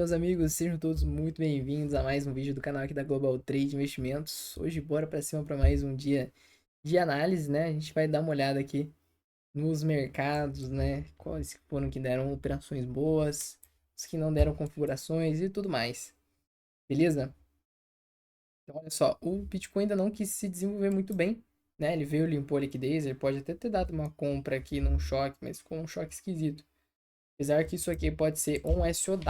Meus amigos, sejam todos muito bem-vindos a mais um vídeo do canal aqui da Global Trade Investimentos. Hoje, bora para cima para mais um dia de análise, né? A gente vai dar uma olhada aqui nos mercados, né? Quais foram que deram operações boas, os que não deram configurações e tudo mais, beleza? Então, olha só, o Bitcoin ainda não quis se desenvolver muito bem, né? Ele veio, limpou a liquidez, ele pode até ter dado uma compra aqui num choque, mas ficou um choque esquisito. Apesar que isso aqui pode ser um SOW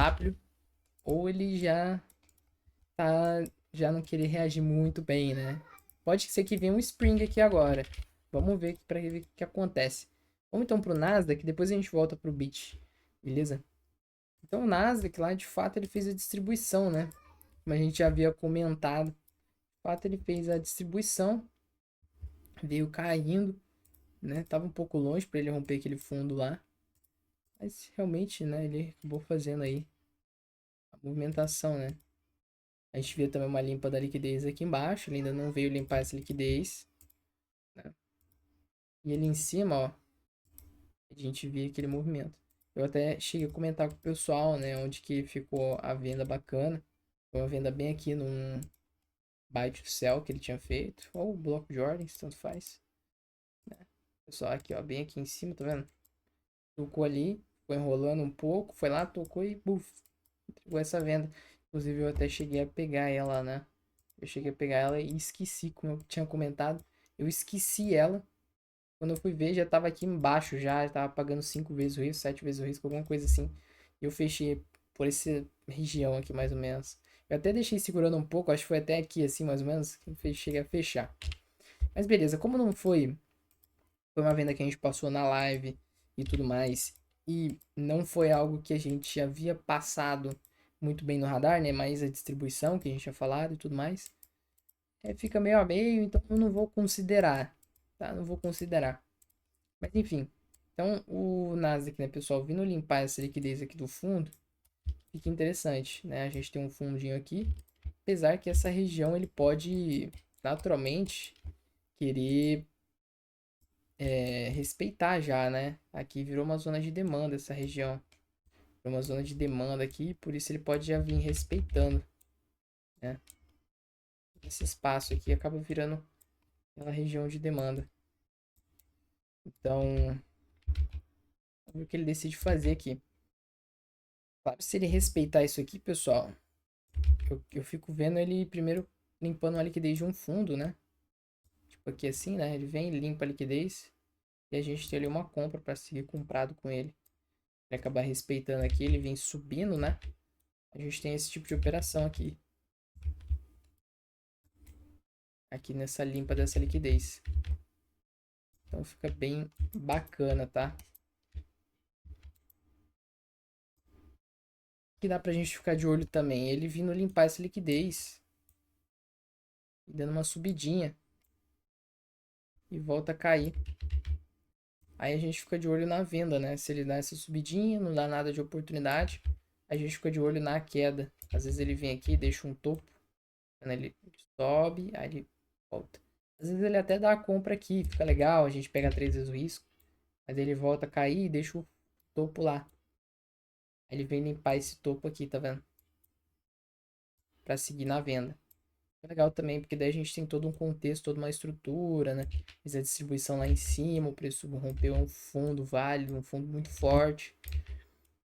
ou ele tá já não querer reagir muito bem, né? Pode ser que venha um Spring aqui agora. Vamos ver para ver o que acontece. Vamos então pro Nasdaq, depois a gente volta pro Bit, beleza? Então o Nasdaq lá, de fato, ele fez a distribuição, né? Como a gente já havia comentado, de fato ele fez a distribuição, veio caindo, né? Tava um pouco longe para ele romper aquele fundo lá, mas realmente, né, ele acabou fazendo aí a movimentação, né? A gente vê também uma limpa da liquidez aqui embaixo. Ele ainda não veio limpar essa liquidez, né? E ali em cima, ó, a gente vê aquele movimento. Eu até cheguei a comentar com o pessoal, né, onde que ficou a venda bacana. Foi uma venda bem aqui num buy to sell que ele tinha feito. Ou bloco de ordens, tanto faz. Né? Pessoal, aqui, ó, bem aqui em cima, tá vendo? Tocou ali, foi enrolando um pouco, foi lá, tocou e buf, entregou essa venda. Inclusive eu até cheguei a pegar ela, né? Eu cheguei a pegar ela e esqueci, como eu tinha comentado. Eu esqueci ela. Quando eu fui ver, já tava aqui embaixo, já tava pagando 5 vezes o risco, 7 vezes o risco, alguma coisa assim. E eu fechei por essa região aqui, mais ou menos. Eu até deixei segurando um pouco, acho que foi até aqui, assim, mais ou menos, que eu cheguei a fechar. Mas beleza, como não foi uma venda que a gente passou na live e tudo mais, e não foi algo que a gente havia passado muito bem no radar, né? Mais a distribuição que a gente tinha falado e tudo mais. Fica meio a meio, então eu não vou considerar, tá? Não vou considerar. Mas enfim, então o Nasdaq, né, pessoal, vindo limpar essa liquidez aqui do fundo, fica interessante, né? A gente tem um fundinho aqui, apesar que essa região ele pode naturalmente querer respeitar já, né? Aqui virou uma zona de demanda essa região, virou uma zona de demanda aqui, por isso ele pode já vir respeitando, né? Esse espaço aqui acaba virando uma região de demanda. Então, vamos ver o que ele decide fazer aqui. Claro, se ele respeitar isso aqui, pessoal, eu fico vendo ele primeiro limpando a liquidez de um fundo, né? Tipo aqui assim, né? Ele vem, limpa a liquidez e a gente tem ali uma compra para seguir comprado com ele. Ele acabar respeitando aqui, ele vem subindo, né? A gente tem esse tipo de operação aqui. Aqui nessa limpa dessa liquidez. Então fica bem bacana, tá? Que dá pra gente ficar de olho também. Ele vindo limpar essa liquidez. Dando uma subidinha. E volta a cair. Aí a gente fica de olho na venda, né? Se ele dá essa subidinha, não dá nada de oportunidade, a gente fica de olho na queda. Às vezes ele vem aqui, deixa um topo, né? Ele sobe, aí ele volta. Às vezes ele até dá a compra aqui, fica legal, a gente pega 3 vezes o risco, mas ele volta a cair e deixa o topo lá. Aí ele vem limpar esse topo aqui, tá vendo? Pra seguir na venda. É legal também, porque daí a gente tem todo um contexto, toda uma estrutura, né? Fiz a distribuição lá em cima, o preço rompeu um fundo válido, um fundo muito forte.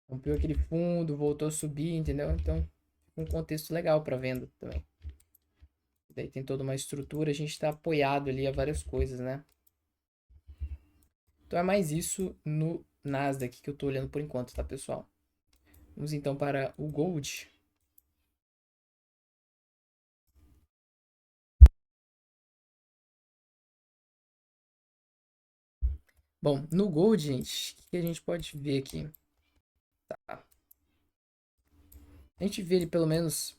Rompeu aquele fundo, voltou a subir, entendeu? Então, um contexto legal para venda também. Daí tem toda uma estrutura, a gente está apoiado ali a várias coisas, né? Então é mais isso no Nasdaq que eu tô olhando por enquanto, tá, pessoal? Vamos então para o Gold. Bom, no Gold, gente, o que a gente pode ver aqui? Tá. A gente vê ele pelo menos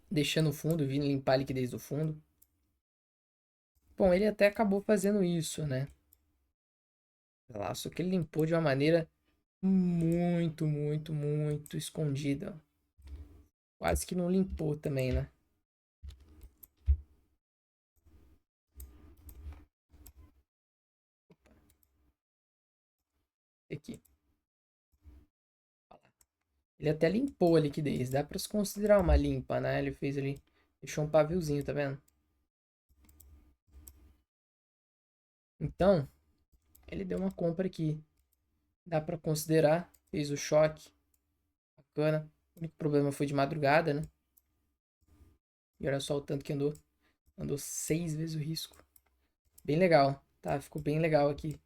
deixando o fundo, vindo limpar a liquidez do fundo. Bom, ele até acabou fazendo isso, né? Lá, só que ele limpou de uma maneira muito, muito, muito escondida. Quase que não limpou também, né? Aqui. Ele até limpou a liquidez. Dá pra se considerar uma limpa, né? Ele fez ali, deixou um paviozinho, tá vendo? Então, ele deu uma compra aqui. Dá pra considerar. Fez o choque. Bacana. O único problema foi de madrugada, né? E olha só o tanto que andou. Andou 6 vezes o risco. Bem legal, tá? Ficou bem legal aqui.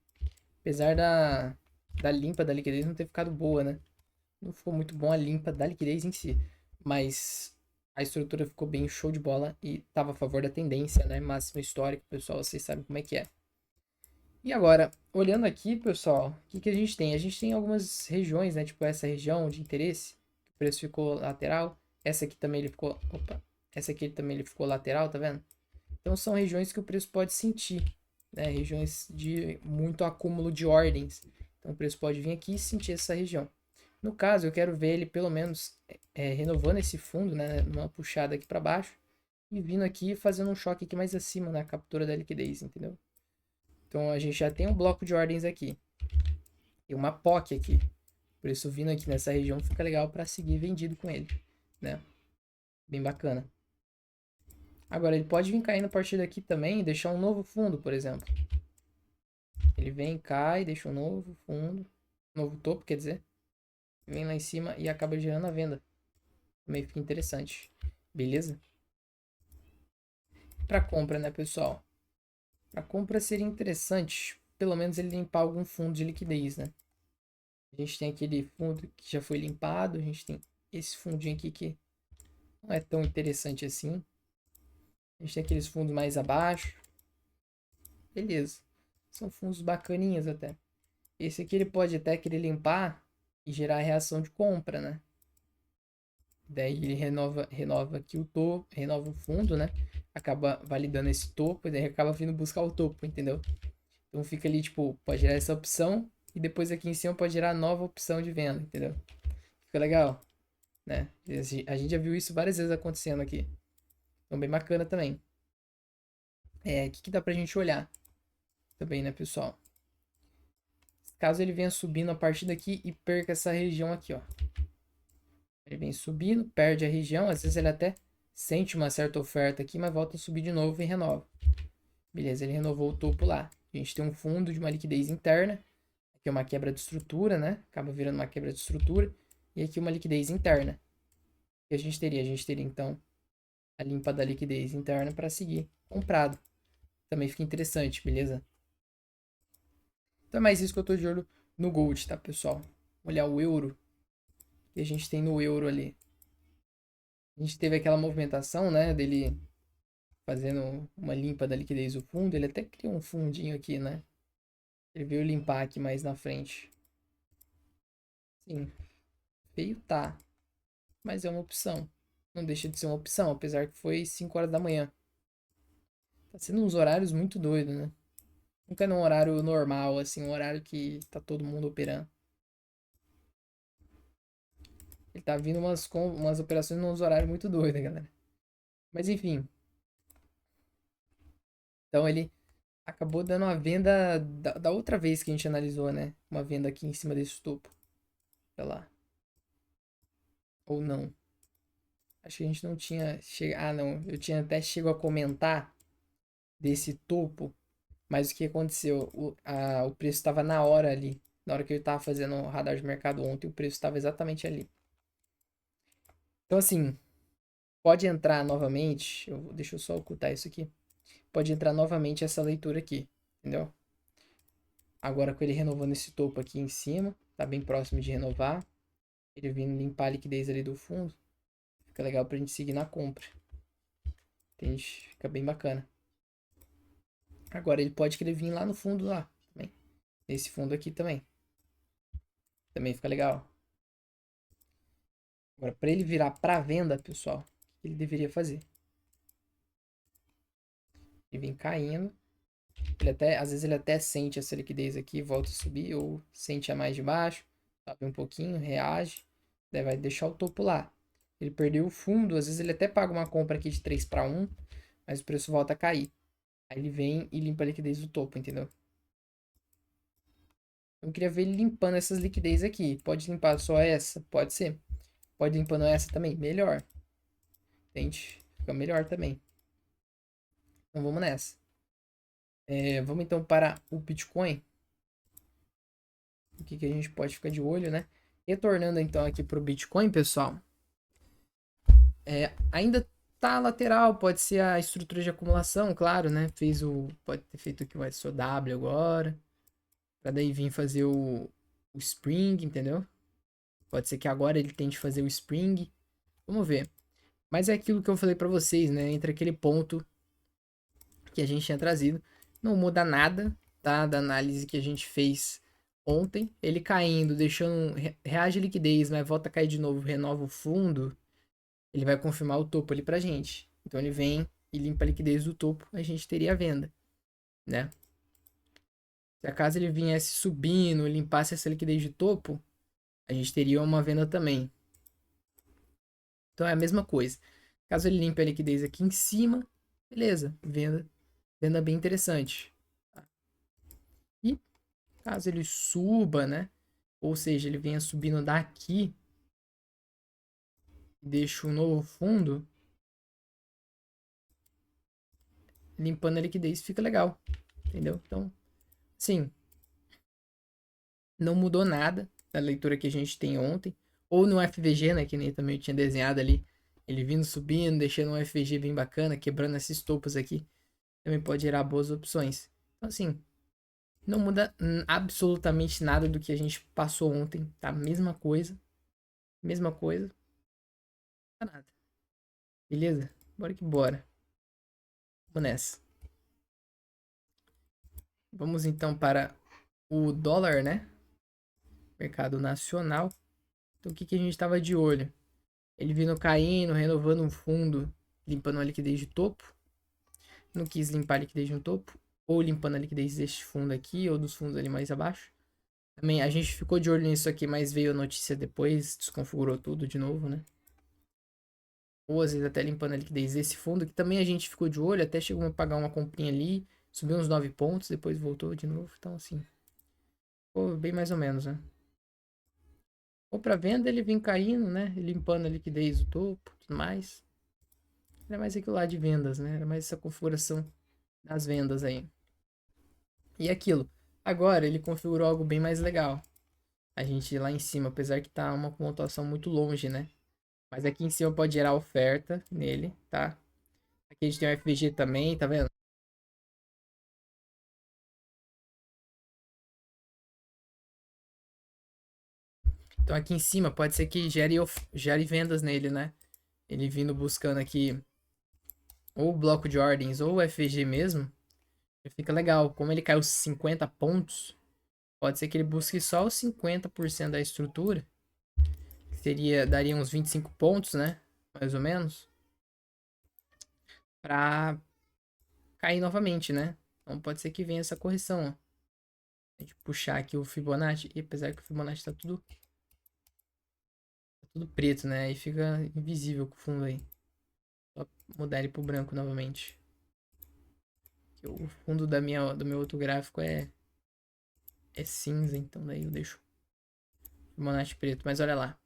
Apesar da limpa da liquidez não ter ficado boa, né? Não ficou muito bom a limpa da liquidez em si. Mas a estrutura ficou bem show de bola e tava a favor da tendência, né? Máximo histórico, pessoal. Vocês sabem como é que é. E agora, olhando aqui, pessoal, o que que a gente tem? A gente tem algumas regiões, né? Tipo essa região de interesse, que o preço ficou lateral. Essa aqui também ele ficou. Opa! Essa aqui também ele ficou lateral, tá vendo? Então são regiões que o preço pode sentir, né? Regiões de muito acúmulo de ordens. Então o preço pode vir aqui e sentir essa região. No caso, eu quero ver ele pelo menos renovando esse fundo, né? Numa puxada aqui para baixo e vindo aqui fazendo um choque aqui mais acima na captura da liquidez, entendeu? Então a gente já tem um bloco de ordens aqui e uma POC aqui. Por isso vindo aqui nessa região fica legal para seguir vendido com ele, né? Bem bacana. Agora ele pode vir caindo a partir daqui também e deixar um novo fundo, por exemplo. Ele vem, cai, deixa um novo fundo, novo topo, quer dizer. Vem lá em cima e acaba gerando a venda. Também fica interessante. Beleza? Para compra, né, pessoal? Para compra seria interessante, pelo menos ele limpar algum fundo de liquidez, né? A gente tem aquele fundo que já foi limpado, a gente tem esse fundinho aqui que não é tão interessante assim. A gente tem aqueles fundos mais abaixo. Beleza. São fundos bacaninhas até. Esse aqui ele pode até querer limpar e gerar reação de compra, né? Daí ele renova aqui o topo, renova o fundo, né? Acaba validando esse topo, e daí acaba vindo buscar o topo, entendeu? Então fica ali, tipo, pode gerar essa opção e depois aqui em cima pode gerar nova opção de venda, entendeu? Fica legal, né? A gente já viu isso várias vezes acontecendo aqui. Então bem bacana também. O que dá pra gente olhar também, né, pessoal? Caso ele venha subindo a partir daqui e perca essa região aqui, ó. Ele vem subindo, perde a região, às vezes ele até sente uma certa oferta aqui, mas volta a subir de novo e renova. Beleza, ele renovou o topo lá. A gente tem um fundo de uma liquidez interna, aqui é uma quebra de estrutura, né? Acaba virando uma quebra de estrutura. E aqui uma liquidez interna. O que a gente teria? A gente teria então a limpa da liquidez interna para seguir comprado. Também fica interessante, beleza? Então é mais isso que eu tô de olho no Gold, tá, pessoal? Olhar o euro. Que a gente tem no euro ali. A gente teve aquela movimentação, né, dele fazendo uma limpa da liquidez do fundo. Ele até criou um fundinho aqui, né? Ele veio limpar aqui mais na frente. Sim, feio tá, mas é uma opção. Não deixa de ser uma opção, apesar que foi 5 horas da manhã. Tá sendo uns horários muito doidos, né? Nunca num horário normal, assim, um horário que tá todo mundo operando. Ele tá vindo umas operações nos horários muito doidos, galera. Mas enfim. Então ele acabou dando uma venda da outra vez que a gente analisou, né? Uma venda aqui em cima desse topo. Sei lá. Ou não. Acho que a gente não tinha chegado. Ah, não. Eu tinha até chegado a comentar desse topo. Mas o que aconteceu? O preço estava na hora ali. Na hora que eu estava fazendo o radar de mercado ontem, o preço estava exatamente ali. Então, assim, pode entrar novamente. Deixa eu só ocultar isso aqui. Pode entrar novamente essa leitura aqui. Entendeu? Agora com ele renovando esse topo aqui em cima. Tá bem próximo de renovar. Ele vindo limpar a liquidez ali do fundo. Fica legal pra gente seguir na compra. Entende? Fica bem bacana. Agora ele pode querer vir lá no fundo lá também. Nesse fundo aqui também. Também fica legal. Agora, para ele virar para venda, pessoal, o que ele deveria fazer? Ele vem caindo. Às vezes ele até sente essa liquidez aqui, volta a subir, ou sente a mais de baixo, sobe um pouquinho, reage, daí vai deixar o topo lá. Ele perdeu o fundo, às vezes ele até paga uma compra aqui de 3 para 1, mas o preço volta a cair. Aí ele vem e limpa a liquidez do topo, entendeu? Eu queria ver ele limpando essas liquidez aqui. Pode limpar só essa? Pode ser. Pode limpando essa também? Melhor. Entende? Fica melhor também. Então vamos nessa. Vamos então para o Bitcoin. O que a gente pode ficar de olho, né? Retornando então aqui para o Bitcoin, pessoal. Ainda tá lateral, pode ser a estrutura de acumulação, claro, né? Pode ter feito aqui o SOW agora. Pra daí vir fazer o Spring, entendeu? Pode ser que agora ele tente fazer o Spring. Vamos ver. Mas é aquilo que eu falei pra vocês, né? Entre aquele ponto que a gente tinha trazido. Não muda nada, tá? Da análise que a gente fez ontem. Ele caindo, deixando. Reage a liquidez, mas volta a cair de novo, renova o fundo. Ele vai confirmar o topo ali pra gente. Então ele vem e limpa a liquidez do topo, a gente teria a venda, né? Se acaso ele viesse subindo, limpasse essa liquidez de topo, a gente teria uma venda também. Então é a mesma coisa. Caso ele limpe a liquidez aqui em cima, beleza, venda bem interessante. E caso ele suba, né? Ou seja, ele venha subindo daqui e deixa um novo fundo, limpando a liquidez fica legal, entendeu? Então, sim, não mudou nada da leitura que a gente tem ontem. Ou no FVG, né? Que nem também eu tinha desenhado ali. Ele vindo subindo, deixando um FVG bem bacana, quebrando esses topos aqui. Também pode gerar boas opções. Então, assim, não muda absolutamente nada do que a gente passou ontem. Tá? Mesma coisa. Mesma coisa. Não tá nada. Beleza? Bora que bora. Vamos nessa. Vamos então para o dólar, né? Mercado nacional. Então, o que a gente estava de olho? Ele vindo caindo, renovando um fundo, limpando a liquidez de topo. Não quis limpar a liquidez no topo. Ou limpando a liquidez deste fundo aqui, ou dos fundos ali mais abaixo. Também a gente ficou de olho nisso aqui, mas veio a notícia depois, desconfigurou tudo de novo, né? Ou às vezes até limpando a liquidez desse fundo, que também a gente ficou de olho, até chegou a pagar uma comprinha ali, subiu uns 9 pontos, depois voltou de novo. Então, assim, ficou bem mais ou menos, né? Ou para venda ele vem caindo, né? Limpando a liquidez do topo, tudo mais. Era mais aquilo lá de vendas, né? Era mais essa configuração das vendas aí. E aquilo. Agora ele configurou algo bem mais legal. A gente lá em cima, apesar que tá uma pontuação muito longe, né? Mas aqui em cima pode gerar oferta nele, tá? Aqui a gente tem o FVG também, tá vendo? Então aqui em cima pode ser que gere vendas nele, né? Ele vindo buscando aqui ou o bloco de ordens ou o FVG mesmo. Fica legal. Como ele caiu 50 pontos, pode ser que ele busque só os 50% da estrutura. Que daria uns 25 pontos, né? Mais ou menos. Pra cair novamente, né? Então pode ser que venha essa correção, ó. A gente puxar aqui o Fibonacci, e apesar que o Fibonacci tá tudo preto, né? Aí fica invisível com o fundo aí. Só mudar ele pro branco novamente. Que o fundo do meu outro gráfico é cinza, então daí eu deixo o Fibonacci preto. Mas olha lá.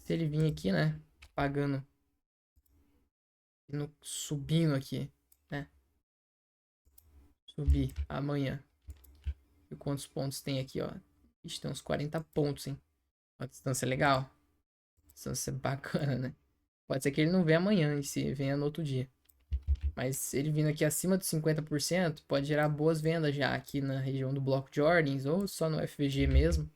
Se ele vir aqui, né? Pagando, subindo aqui, né? Subir amanhã. E quantos pontos tem aqui, ó? Ixi, tem uns 40 pontos, hein? Uma distância legal. Distância bacana, né? Pode ser que ele não venha amanhã e se venha no outro dia. Mas ele vindo aqui acima dos 50%, pode gerar boas vendas já aqui na região do bloco de ordens, ou só no FVG mesmo.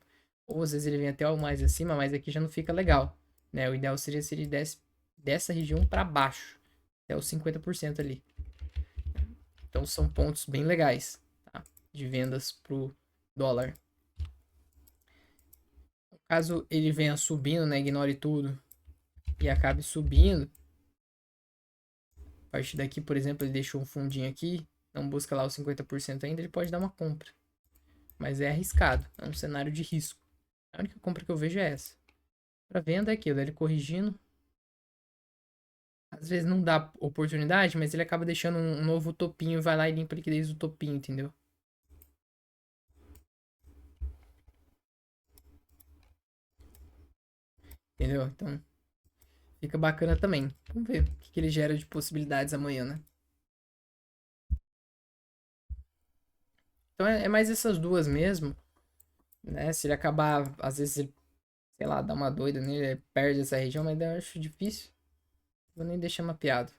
Ou às vezes ele vem até o mais acima, mas aqui já não fica legal, né? O ideal seria se ele desse dessa região para baixo, até os 50% ali. Então são pontos bem legais, tá? De vendas pro dólar. Caso ele venha subindo, né? Ignore tudo e acabe subindo. A partir daqui, por exemplo, ele deixou um fundinho aqui, não busca lá os 50% ainda, ele pode dar uma compra. Mas é arriscado, é um cenário de risco. A única compra que eu vejo é essa. Para venda é aquilo, ele corrigindo. Às vezes não dá oportunidade, mas ele acaba deixando um novo topinho, vai lá e limpa a liquidez do topinho, entendeu? Entendeu? Então, fica bacana também. Vamos ver o que ele gera de possibilidades amanhã, né? Então é mais essas duas mesmo, né? Se ele acabar, às vezes, ele, sei lá, dá uma doida nele, ele perde essa região, mas eu acho difícil. Vou nem deixar mapeado.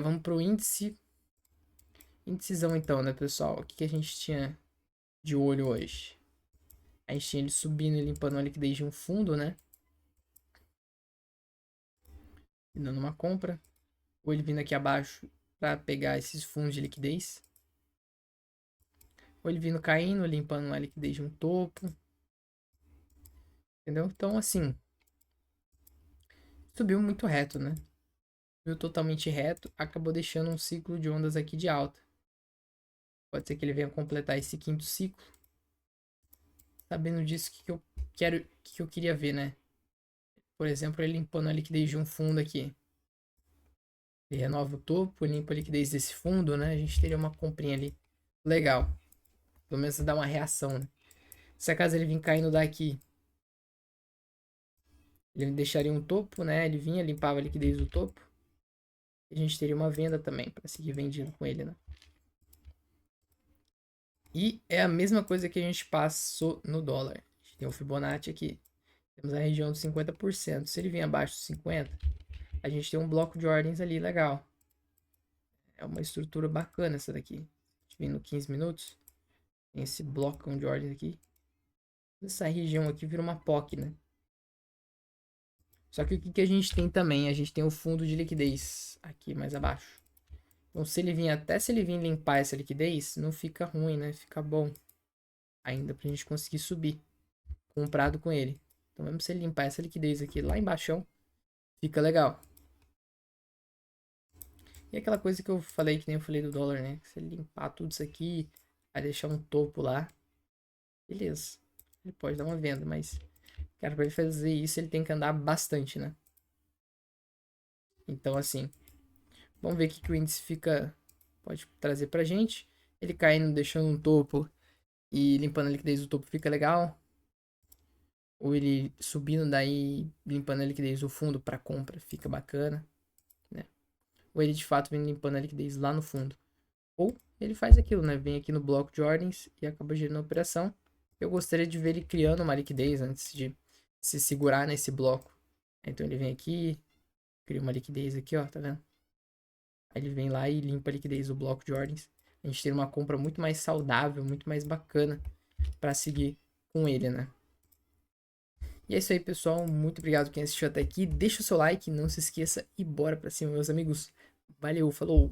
Vamos pro índice. Índicezão então, né, pessoal? O que, que a gente tinha de olho hoje? A gente tinha ele subindo e limpando a liquidez de um fundo, né? E dando uma compra. Ou ele vindo aqui abaixo para pegar esses fundos de liquidez. Ou ele vindo caindo, limpando a liquidez de um topo. Entendeu? Então, assim, subiu muito reto, né? Subiu totalmente reto, acabou deixando um ciclo de ondas aqui de alta. Pode ser que ele venha completar esse quinto ciclo. Sabendo disso, o que, que eu quero, o que, que eu queria ver, né? Por exemplo, ele limpando a liquidez de um fundo aqui. Ele renova o topo, limpa a liquidez desse fundo, né? A gente teria uma comprinha ali legal. Pelo menos dá uma reação, né? Se acaso ele vir caindo daqui, ele deixaria um topo, né? Ele vinha, limpava a liquidez do topo. E a gente teria uma venda também para seguir vendendo com ele, né? E é a mesma coisa que a gente passou no dólar. A gente tem o Fibonacci aqui. Temos a região dos 50%. Se ele vir abaixo dos 50%, a gente tem um bloco de ordens ali legal. É uma estrutura bacana essa daqui. Vindo 15 minutos. Tem esse bloco de ordens aqui. Essa região aqui vira uma POC, né? Só que o que, que a gente tem também? A gente tem o fundo de liquidez aqui mais abaixo. Então, se ele vir até se ele vir limpar essa liquidez, não fica ruim, né? Fica bom ainda pra gente conseguir subir comprado com ele. Então, mesmo se ele limpar essa liquidez aqui lá embaixo, fica legal. E aquela coisa que eu falei, que nem eu falei do dólar, né? Se ele limpar tudo isso aqui, vai deixar um topo lá, beleza. Ele pode dar uma venda, mas, cara, pra ele fazer isso, ele tem que andar bastante, né? Então, assim, vamos ver o que, que o índice fica, pode trazer pra gente. Ele caindo, deixando um topo e limpando a liquidez do topo fica legal. Ou ele subindo daí, limpando a liquidez do fundo para compra, fica bacana, né? Ou ele de fato vem limpando a liquidez lá no fundo. Ou ele faz aquilo, né? Vem aqui no bloco de ordens e acaba gerando a operação. Eu gostaria de ver ele criando uma liquidez antes de se segurar nesse bloco. Então ele vem aqui, cria uma liquidez aqui, ó, tá vendo? Aí ele vem lá e limpa a liquidez do bloco de ordens. A gente tem uma compra muito mais saudável, muito mais bacana para seguir com ele, né? E é isso aí, pessoal. Muito obrigado quem assistiu até aqui. Deixa o seu like, não se esqueça e bora pra cima, meus amigos. Valeu, falou!